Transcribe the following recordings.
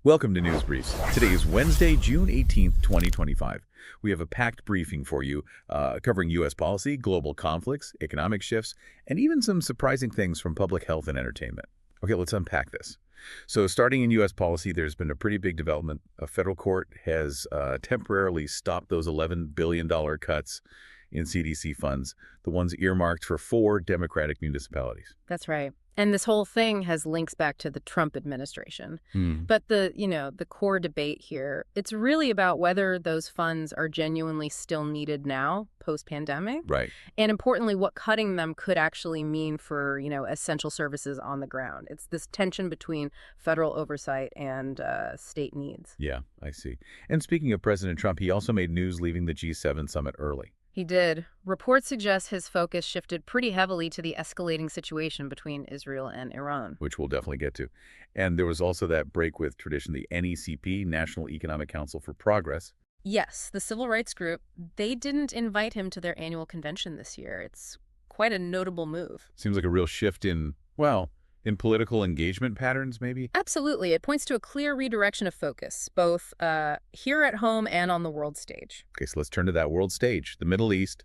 Welcome to News Briefs. Today is Wednesday, June 18th, 2025. We have a packed briefing for you covering U.S. policy, global conflicts, economic shifts, and even some surprising things from public health and entertainment. Okay, let's unpack this. So starting in U.S. policy, there's been a pretty big development. A federal court has temporarily stopped those $11 billion cuts in CDC funds, the ones earmarked for 4 Democratic municipalities. That's right. And this whole thing has links back to the Trump administration. But the core debate here, it's really about whether those funds are genuinely still needed now, post-pandemic. Right. And importantly, what cutting them could actually mean for, essential services on the ground. It's this tension between federal oversight and state needs. Yeah, I see. And speaking of President Trump, he also made news leaving the G7 summit early. He did. Reports suggest his focus shifted pretty heavily to the escalating situation between Israel and Iran. Which we'll definitely get to. And there was also that break with tradition, the NECP, National Economic Council for Progress. Yes, the civil rights group, they didn't invite him to their annual convention this year. It's quite a notable move. Seems like a real shift in political engagement patterns, maybe? Absolutely. It points to a clear redirection of focus, both here at home and on the world stage. Okay, so let's turn to that world stage. The Middle East,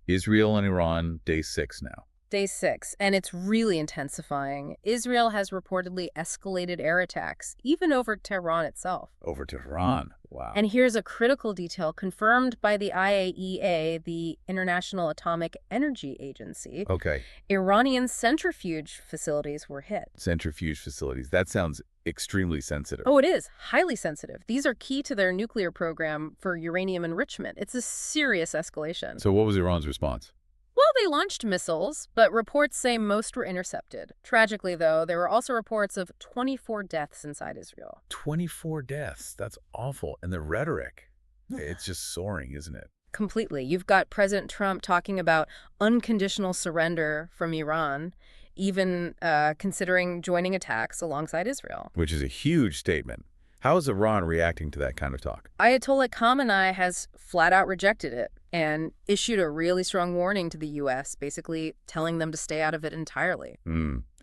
Israel and Iran, day 6 now. Day 6, and it's really intensifying. Israel has reportedly escalated air attacks, even over Tehran itself. Over Tehran. Wow. And here's a critical detail confirmed by the IAEA, the International Atomic Energy Agency. Okay. Iranian centrifuge facilities were hit. Centrifuge facilities. That sounds extremely sensitive. Oh, it is. Highly sensitive. These are key to their nuclear program for uranium enrichment. It's a serious escalation. So what was Iran's response? Well, they launched missiles, but reports say most were intercepted. Tragically, though, there were also reports of 24 deaths inside Israel. 24 deaths. That's awful. And the rhetoric, it's just soaring, isn't it? Completely. You've got President Trump talking about unconditional surrender from Iran, even considering joining attacks alongside Israel. Which is a huge statement. How is Iran reacting to that kind of talk? Ayatollah Khamenei has flat out rejected it and issued a really strong warning to the U.S., basically telling them to stay out of it entirely.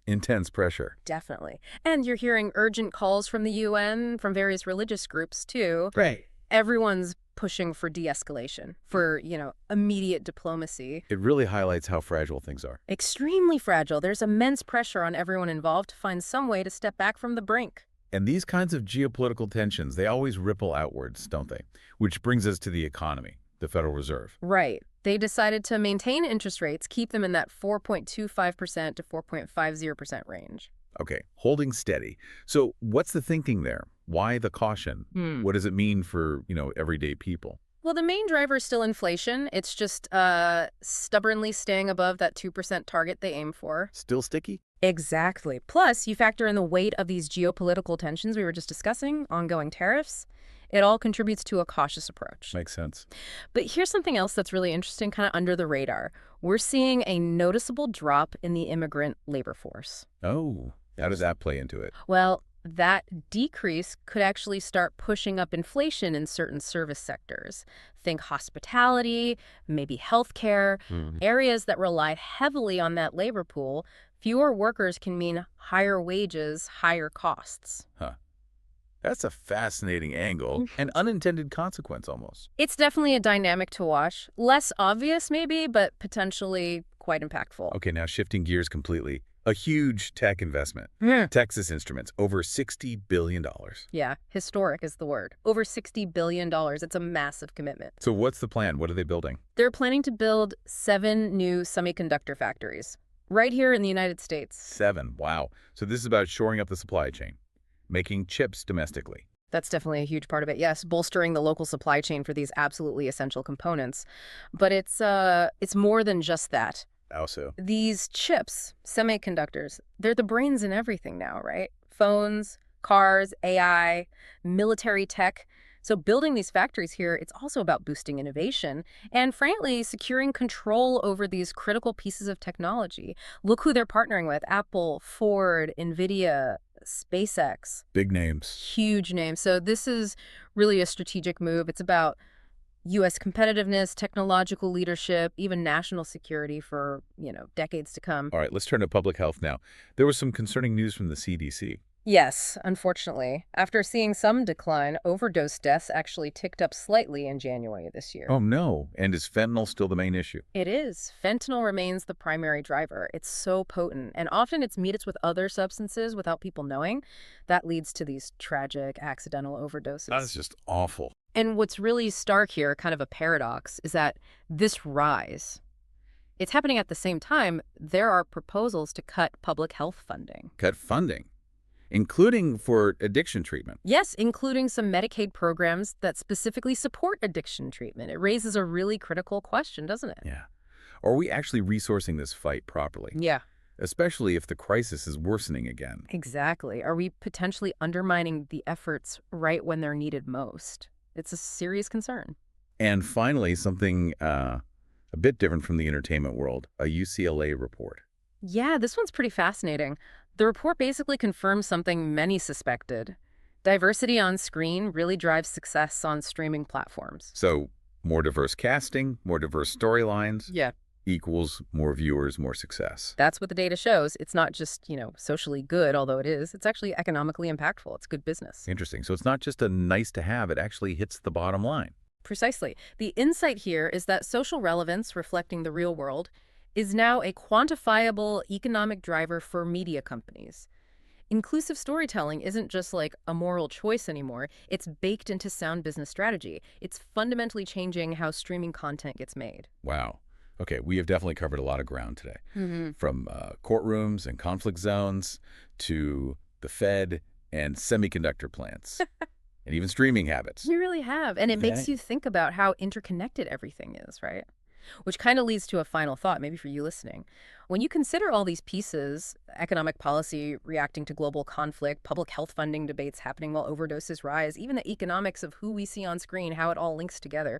Intense pressure. Definitely. And you're hearing urgent calls from the UN, from various religious groups, too. Right. Everyone's pushing for de-escalation, for, immediate diplomacy. It really highlights how fragile things are. Extremely fragile. There's immense pressure on everyone involved to find some way to step back from the brink. And these kinds of geopolitical tensions, they always ripple outwards, don't they? Which brings us to the economy, the Federal Reserve. Right. They decided to maintain interest rates, keep them in that 4.25% to 4.50% range. Okay, holding steady. So what's the thinking there? Why the caution? What does it mean for, everyday people? Well, the main driver is still inflation. It's just stubbornly staying above that 2% target they aim for. Still sticky? Exactly. Plus, you factor in the weight of these geopolitical tensions we were just discussing, ongoing tariffs. It all contributes to a cautious approach. Makes sense. But here's something else that's really interesting, kind of under the radar. We're seeing a noticeable drop in the immigrant labor force. Oh, how does that play into it? Well, that decrease could actually start pushing up inflation in certain service sectors. Think hospitality, maybe healthcare, areas that rely heavily on that labor pool. Fewer workers can mean higher wages, higher costs. Huh. That's a fascinating angle, an unintended consequence almost. It's definitely a dynamic to watch. Less obvious maybe, but potentially quite impactful. Okay, now shifting gears completely. A huge tech investment. Texas Instruments, over $60 billion. Yeah, historic is the word. Over $60 billion. It's a massive commitment. So what's the plan? What are they building? They're planning to build 7 new semiconductor factories right here in the United States. 7, wow. So this is about shoring up the supply chain, making chips domestically. That's definitely a huge part of it, yes, bolstering the local supply chain for these absolutely essential components. But it's more than just that. How so? These chips, semiconductors, they're the brains in everything now, right? Phones, cars, AI, military tech. So building these factories here, it's also about boosting innovation and, frankly, securing control over these critical pieces of technology. Look who they're partnering with: Apple, Ford, NVIDIA, SpaceX. Big names. Huge names. So this is really a strategic move. It's about U.S. competitiveness, technological leadership, even national security for, decades to come. All right, let's turn to public health now. There was some concerning news from the CDC. Yes, unfortunately. After seeing some decline, overdose deaths actually ticked up slightly in January this year. Oh, no. And is fentanyl still the main issue? It is. Fentanyl remains the primary driver. It's so potent, and often it's mixed with other substances without people knowing. That leads to these tragic accidental That's overdoses. just awful. And what's really stark here, kind of a paradox, is that this rise, it's happening at the same time there are proposals to cut public health funding. Cut funding, including for addiction treatment. Yes, including some Medicaid programs that specifically support addiction treatment. It raises a really critical question, doesn't it? Yeah. Are we actually resourcing this fight properly? Yeah, Especially if the crisis is worsening again. exactly. Are we potentially undermining the efforts right when they're needed most? It's a serious concern. And finally, something a bit different from the entertainment world, a UCLA report. Yeah, this one's pretty fascinating. The report basically confirms something many suspected. Diversity on screen really drives success on streaming platforms. So more diverse casting, more diverse storylines Yeah. equals more viewers, more success. That's what the data shows. It's not just, socially good, although it is. It's actually economically impactful. It's good business. Interesting. So it's not just a nice to have, it actually hits the bottom line. Precisely. The insight here is that social relevance, reflecting the real world, is now a quantifiable economic driver for media companies. Inclusive storytelling isn't just like a moral choice anymore. It's baked into sound business strategy. It's fundamentally changing how streaming content gets made. Wow. Okay, we have definitely covered a lot of ground today. Mm-hmm. From courtrooms and conflict zones to the Fed and semiconductor plants and even streaming habits. You really have. And it makes Okay. you think about how interconnected everything is, right? Which kind of leads to a final thought, maybe for you listening. When you consider all these pieces, economic policy reacting to global conflict, public health funding debates happening while overdoses rise, even the economics of who we see on screen, how it all links together,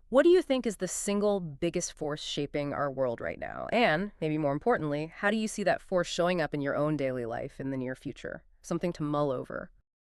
what do you think is the single biggest force shaping our world right now? And, maybe more importantly, how do you see that force showing up in your own daily life in the near future? Something to mull over.